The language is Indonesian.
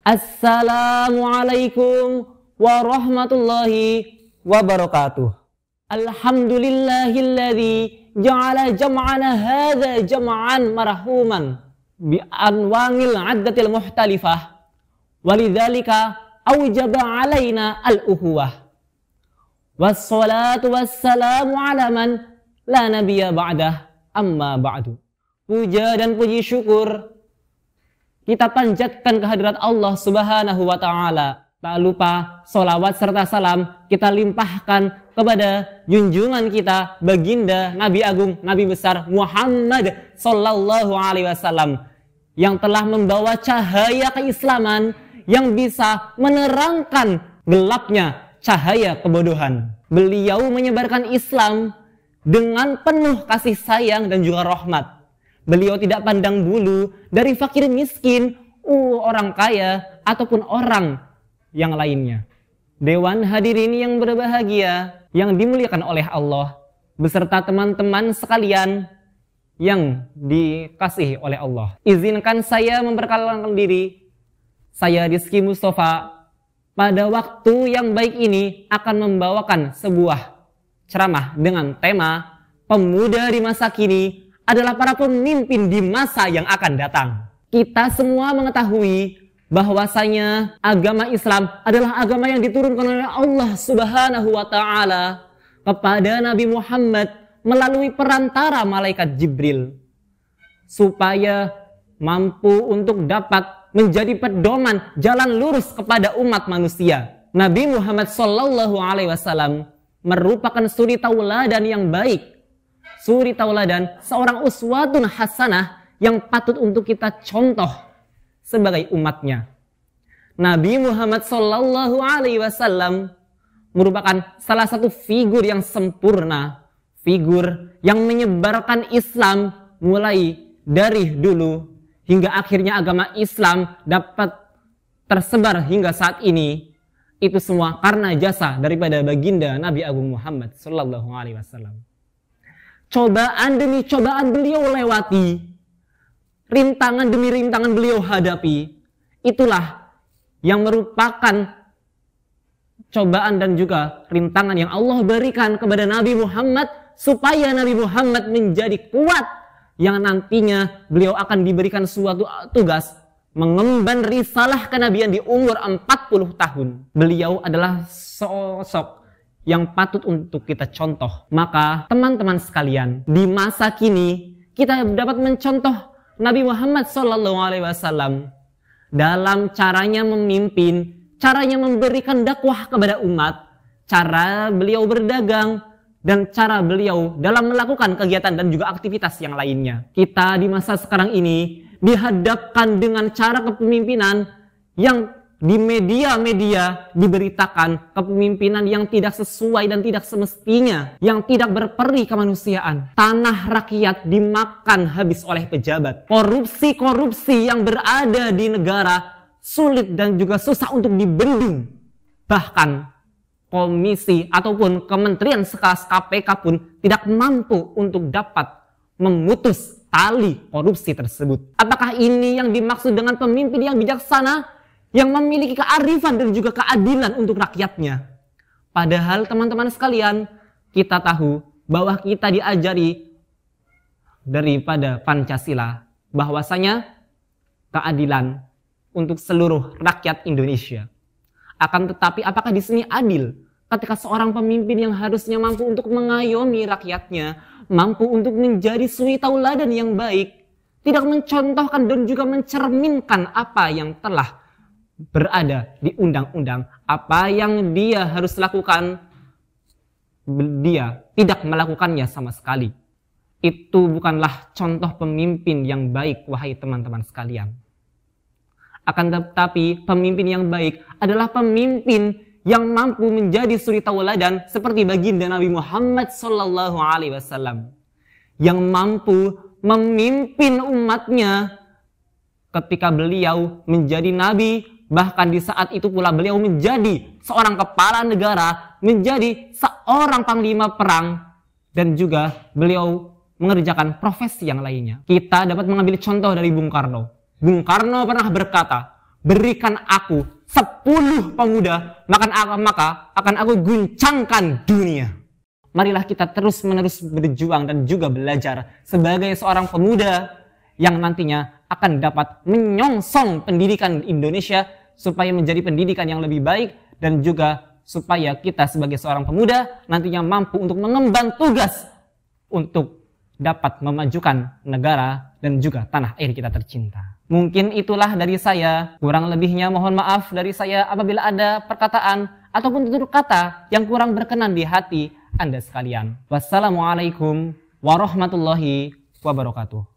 Assalamualaikum warahmatullahi wabarakatuh. Alhamdulillahilladzi ja'ala jam'ana hadza jam'an marhuman bi anwangil 'addatil muhtalifah walidzalika aujaba 'alaina al-ukhuwah. Wassalatu wassalamu 'ala man la nabiyya ba'dah, amma ba'du. Puja dan puji syukur kita panjatkan kehadirat Allah Subhanahu wa ta'ala. Tak lupa sholawat serta salam kita limpahkan kepada junjungan kita, baginda Nabi Agung, Nabi besar Muhammad sallallahu alaihi wasallam, yang telah membawa cahaya keislaman yang bisa menerangkan gelapnya cahaya kebodohan. Beliau menyebarkan Islam dengan penuh kasih sayang dan juga rahmat. Beliau tidak pandang bulu dari fakir miskin, orang kaya, ataupun orang yang lainnya. Dewan hadirin yang berbahagia, yang dimuliakan oleh Allah, beserta teman-teman sekalian yang dikasihi oleh Allah. Izinkan saya memperkenalkan diri. Saya Rizky Mustafa. Pada waktu yang baik ini akan membawakan sebuah ceramah dengan tema pemuda di masa kini adalah para pemimpin di masa yang akan datang. Kita semua mengetahui bahwasanya agama Islam adalah agama yang diturunkan oleh Allah Subhanahu wa ta'ala kepada Nabi Muhammad melalui perantara malaikat Jibril, supaya mampu untuk dapat menjadi pedoman jalan lurus kepada umat manusia. Nabi Muhammad sallallahu alaihi wasallam merupakan suri tauladan yang baik, suri tauladan, seorang uswatun hasanah yang patut untuk kita contoh sebagai umatnya. Nabi Muhammad sallallahu alaihi wasallam merupakan salah satu figur yang sempurna, figur yang menyebarkan Islam mulai dari dulu hingga akhirnya agama Islam dapat tersebar hingga saat ini. Itu semua karena jasa daripada baginda Nabi Agung Muhammad sallallahu alaihi wasallam. Cobaan demi cobaan beliau lewati, rintangan demi rintangan beliau hadapi. Itulah yang merupakan cobaan dan juga rintangan yang Allah berikan kepada Nabi Muhammad, supaya Nabi Muhammad menjadi kuat, yang nantinya beliau akan diberikan suatu tugas mengemban risalah kenabian di umur 40 tahun. Beliau adalah sosok yang patut untuk kita contoh. Maka teman-teman sekalian, di masa kini kita dapat mencontoh Nabi Muhammad SAW dalam caranya memimpin, caranya memberikan dakwah kepada umat, cara beliau berdagang, dan cara beliau dalam melakukan kegiatan dan juga aktivitas yang lainnya. Kita di masa sekarang ini dihadapkan dengan cara kepemimpinan yang di media-media diberitakan kepemimpinan yang tidak sesuai dan tidak semestinya, yang tidak berperi kemanusiaan. Tanah rakyat dimakan habis oleh pejabat. Korupsi-korupsi yang berada di negara sulit dan juga susah untuk dibendung. Bahkan komisi ataupun kementerian sekelas KPK pun tidak mampu untuk dapat memutus tali korupsi tersebut. Apakah ini yang dimaksud dengan pemimpin yang bijaksana, yang memiliki kearifan dan juga keadilan untuk rakyatnya? Padahal teman-teman sekalian, kita tahu bahwa kita diajari daripada Pancasila bahwasanya keadilan untuk seluruh rakyat Indonesia. Akan tetapi apakah di sini adil ketika seorang pemimpin yang harusnya mampu untuk mengayomi rakyatnya, mampu untuk menjadi suri tauladan yang baik, tidak mencontohkan dan juga mencerminkan apa yang telah berada di undang-undang, apa yang dia harus lakukan, dia tidak melakukannya sama sekali. Itu bukanlah contoh pemimpin yang baik, wahai teman-teman sekalian. Akan tetapi pemimpin yang baik adalah pemimpin yang mampu menjadi suri tauladan seperti baginda Nabi Muhammad sallallahu alaihi wasallam, yang mampu memimpin umatnya ketika beliau menjadi nabi. Bahkan di saat itu pula beliau menjadi seorang kepala negara, menjadi seorang panglima perang, dan juga beliau mengerjakan profesi yang lainnya. Kita dapat mengambil contoh dari Bung Karno. Bung Karno pernah berkata berikan aku 10 pemuda, maka akan aku guncangkan dunia. Marilah kita terus-menerus berjuang dan juga belajar sebagai seorang pemuda yang nantinya akan dapat menyongsong pendidikan Indonesia supaya menjadi pendidikan yang lebih baik, dan juga supaya kita sebagai seorang pemuda nantinya mampu untuk mengemban tugas untuk dapat memajukan negara dan juga tanah air kita tercinta. Mungkin itulah dari saya, kurang lebihnya mohon maaf dari saya apabila ada perkataan ataupun tutur kata yang kurang berkenan di hati Anda sekalian. Wassalamualaikum warahmatullahi wabarakatuh.